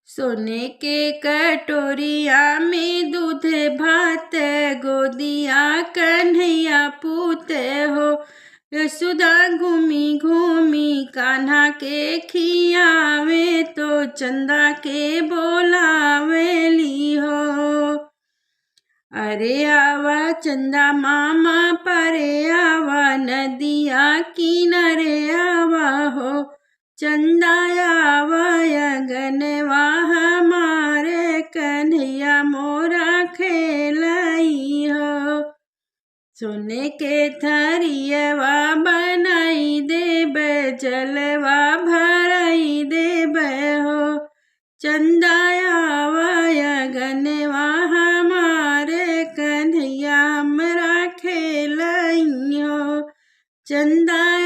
सोने के कटोरिया में दूध भात, गोदिया कन्हैया पूत हो। यशोदा घूमी घूमी कान्हा के खियावे, तो चंदा के बोलावेली हो। अरे आवा चंदा मामा परे आवा, नदिया किनारे आवा हो। चंदा आवा अगनवा हमारे, कन्हैया मोरा खेलाई हो। सोने के थरियवा बनाई देब, जलवा भराई देब हो। चंदा आवा अगनवा हमारे, कन्हैया हमरा खेलाई हो। चंदा